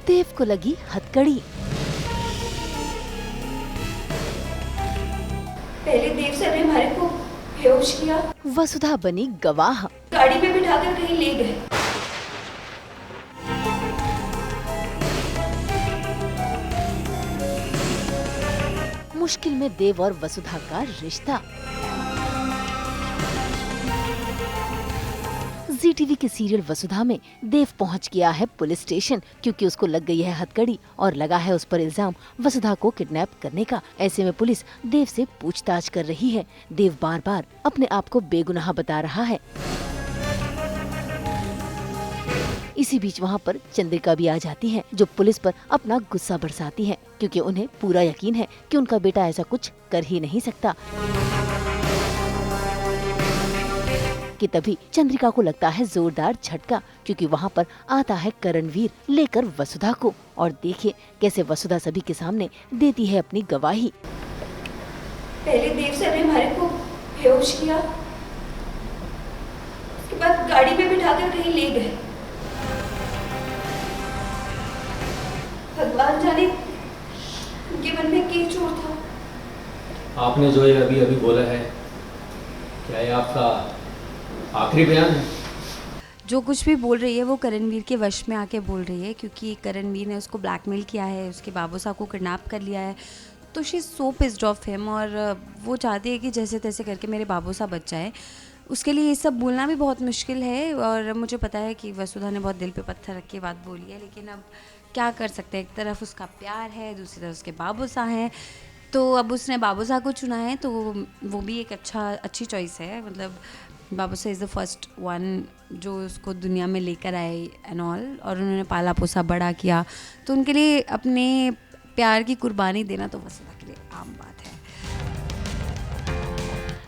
देव को लगी हथकड़ी। पहले देव सर ने हमारे को बेहोश किया, वसुधा बनी गवाह। गाड़ी में बिठाकर कहीं ले गए। मुश्किल में देव और वसुधा का रिश्ता। जी टीवी के सीरियल वसुधा में देव पहुंच गया है पुलिस स्टेशन, क्योंकि उसको लग गई है हथकड़ी और लगा है उस पर इल्जाम वसुधा को किडनैप करने का। ऐसे में पुलिस देव से पूछताछ कर रही है। देव बार बार अपने आप को बेगुनाह बता रहा है। इसी बीच वहां पर चंद्रिका भी आ जाती है, जो पुलिस पर अपना गुस्सा बरसाती है, क्योंकि उन्हें पूरा यकीन है कि उनका बेटा ऐसा कुछ कर ही नहीं सकता। कि तभी चंद्रिका को लगता है जोरदार झटका, क्योंकि वहाँ पर आता है करणवीर लेकर वसुधा को। और देखिए कैसे वसुधा सभी के सामने देती है अपनी गवाही। पहले देव सर ने हमारे को बेहोश किया, उसके बाद गाड़ी में बिठाकर कहीं ले गए। भगवान जाने उनके मन में क्या चोर था। आपने जो ये अभी बोला है, क्या ये आपका आखिरी बयान है? जो कुछ भी बोल रही है वो करणवीर के वश में आके बोल रही है, क्योंकि करणवीर ने उसको ब्लैकमेल किया है, उसके बाबूसा को किडनैप कर लिया है। तो she is so pissed off him, और वो चाहती है कि जैसे तैसे करके मेरे बाबूसा बच जाए। उसके लिए ये सब बोलना भी बहुत मुश्किल है, और मुझे पता है कि वसुधा ने बहुत दिल पे पत्थर रख के बात बोली है, लेकिन अब क्या कर सकते हैं। एक तरफ उसका प्यार है, दूसरी तरफ उसके बाबूसा हैं, तो अब उसने बाबूसा को चुना है, तो वो भी एक अच्छी चॉइस है। मतलब बाबूसा इज़ द फर्स्ट वन जो उसको दुनिया में लेकर आए एंड ऑल, और उन्होंने पाला पोसा बड़ा किया, तो उनके लिए अपने प्यार की कुर्बानी देना तो वसुधा के लिए आम बात है।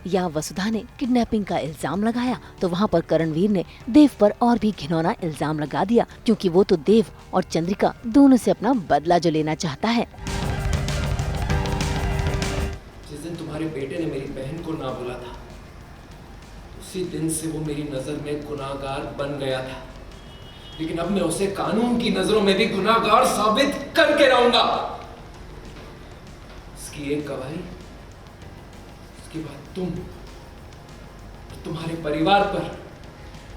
या वसुधा ने किडनैपिंग का इल्जाम लगाया, तो वहाँ पर करणवीर ने देव पर और भी घिनौना इल्जाम लगा दिया, क्योंकि वो तो देव और चंद्रिका दोनों से अपना बदला जो लेना चाहता है। जिस दिन तुम्हारे बेटे ने मेरी बहन को ना बोला था, उसी दिन से वो मेरी नजर में गुनाहगार बन गया था, लेकिन अब मैं उसे कानून की नजरों में भी गुनाहगार साबित करके रहूंगा। इसकी एक गवाही, उसके बाद तुम और तुम्हारे परिवार पर,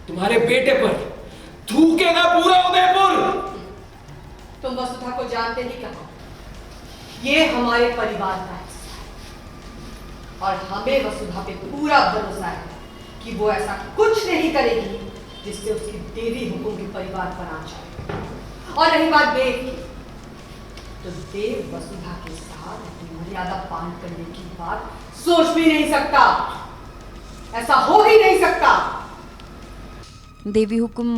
तुम्हारे बेटे पर थूकेगा पूरा उदयपुर। तुम वसुधा को जानते ही कहा, ये हमारे परिवार का हिस्सा है, और हमें वसुधा पे पूरा भरोसा है कि वो ऐसा कुछ नहीं करेगी जिससे उसकी देवी हुकुम के परिवार पर आ जाए। और रही बात देव की, तो देव वसुधा के साथ अपनी मर्यादा पालन करने की बात सोच भी नहीं सकता, ऐसा हो ही नहीं सकता। देवी हुकुम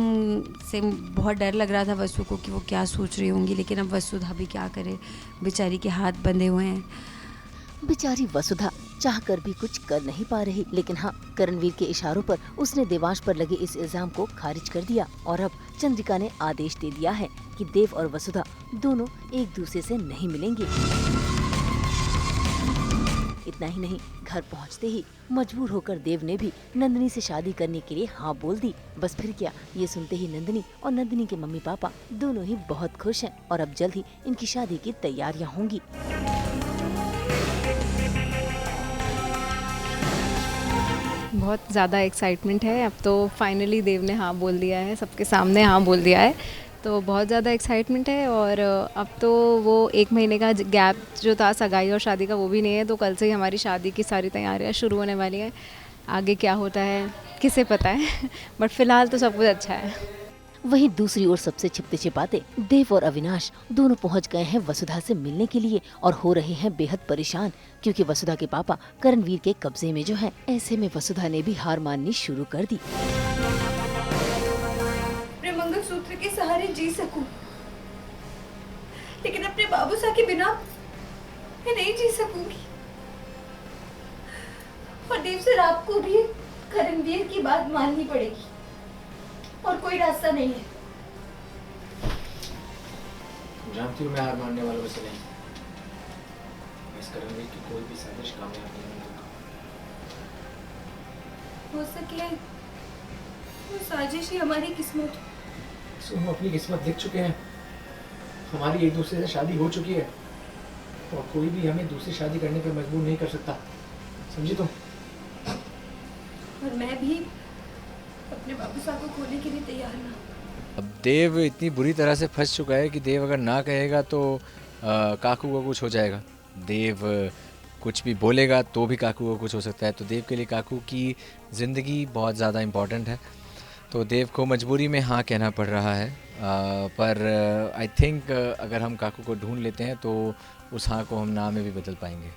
से बहुत डर लग रहा था वसु को कि वो क्या सोच रही होंगी, लेकिन अब वसुधा भी क्या करे, बेचारी के हाथ बंधे हुए हैं। बेचारी वसुधा चाहकर भी कुछ कर नहीं पा रही, लेकिन हाँ, करणवीर के इशारों पर उसने देवांश पर लगे इस इल्जाम को खारिज कर दिया, और अब चंद्रिका ने आदेश दे दिया है कि देव और वसुधा दोनों एक दूसरे से नहीं मिलेंगे। इतना ही नहीं, घर पहुंचते ही मजबूर होकर देव ने भी नंदिनी से शादी करने के लिए हाँ बोल दी। बस फिर क्या, ये सुनते ही नंदिनी और नंदिनी के मम्मी पापा दोनों ही बहुत खुश हैं, और अब जल्द ही इनकी शादी की तैयारियां होंगी। बहुत ज़्यादा एक्साइटमेंट है। अब तो फाइनली देव ने हाँ बोल दिया है, सबके सामने हाँ बोल दिया है, तो बहुत ज़्यादा एक्साइटमेंट है। और अब तो वो 1 महीने का गैप जो था सगाई और शादी का, वो भी नहीं है, तो कल से ही हमारी शादी की सारी तैयारियां शुरू होने वाली हैं। आगे क्या होता है किसे पता है बट फिलहाल तो सब कुछ अच्छा है। वहीं दूसरी ओर सबसे छिपते छिपाते देव और अविनाश दोनों पहुंच गए हैं वसुधा से मिलने के लिए, और हो रहे हैं बेहद परेशान, क्योंकि वसुधा के पापा करणवीर के कब्जे में जो है। ऐसे में वसुधा ने भी हार माननी शुरू कर दी। अपने मंगलसूत्र के सहारे जी सकूं, लेकिन अपने बाबूसा के बिना मैं नहीं जी सकूंगी। और देव सर, आपको भी करणवीर की बात माननी पड़ेगी, और कोई रास्ता नहीं है। जानती हूँ मैं हार मानने वालों में से नहीं। इस करणवीर की कोई भी साजिश कामयाब नहीं होगी। हो सके वो साजिश ही हमारी किस्मत हो। सो हम अपनी किस्मत लिख चुके हैं। हमारी एक दूसरे से शादी हो चुकी है और कोई भी हमें दूसरी शादी करने पर मजबूर नहीं कर सकता, समझी तुम? और मैं भी अपने बाबू साहब को खोने के लिए तैयार ना। अब देव इतनी बुरी तरह से फंस चुका है कि देव अगर ना कहेगा तो काकू को कुछ हो जाएगा। देव कुछ भी बोलेगा तो भी काकू को कुछ हो सकता है। तो देव के लिए काकू की ज़िंदगी बहुत ज़्यादा इम्पॉर्टेंट है, तो देव को मजबूरी में हाँ कहना पड़ रहा है। पर आई थिंक अगर हम काकू को ढूंढ लेते हैं तो उस हाँ को हम ना में भी बदल पाएंगे।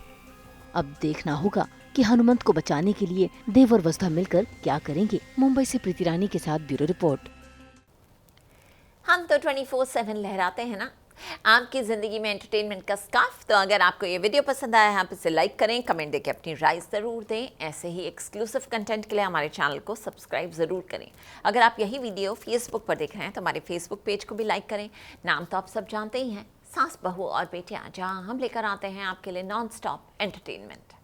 अब देखना होगा कि हनुमंत को बचाने के लिए देव और वसुधा मिलकर क्या करेंगे। मुंबई से प्रीति रानी के साथ ब्यूरो रिपोर्ट। हम तो 24/7 लहराते हैं ना आपकी ज़िंदगी में एंटरटेनमेंट का स्कार्फ। तो अगर आपको ये वीडियो पसंद आया है आप इसे लाइक करें, कमेंट देके अपनी राय ज़रूर दें। ऐसे ही एक्सक्लूसिव कंटेंट के लिए हमारे चैनल को सब्सक्राइब ज़रूर करें। अगर आप यही वीडियो फेसबुक पर देख रहे हैं तो हमारे फेसबुक पेज को भी लाइक करें। नाम तो आप सब जानते ही हैं, सास बहू और बेटियाँ, जहाँ हम लेकर आते हैं आपके लिए नॉन स्टॉप एंटरटेनमेंट।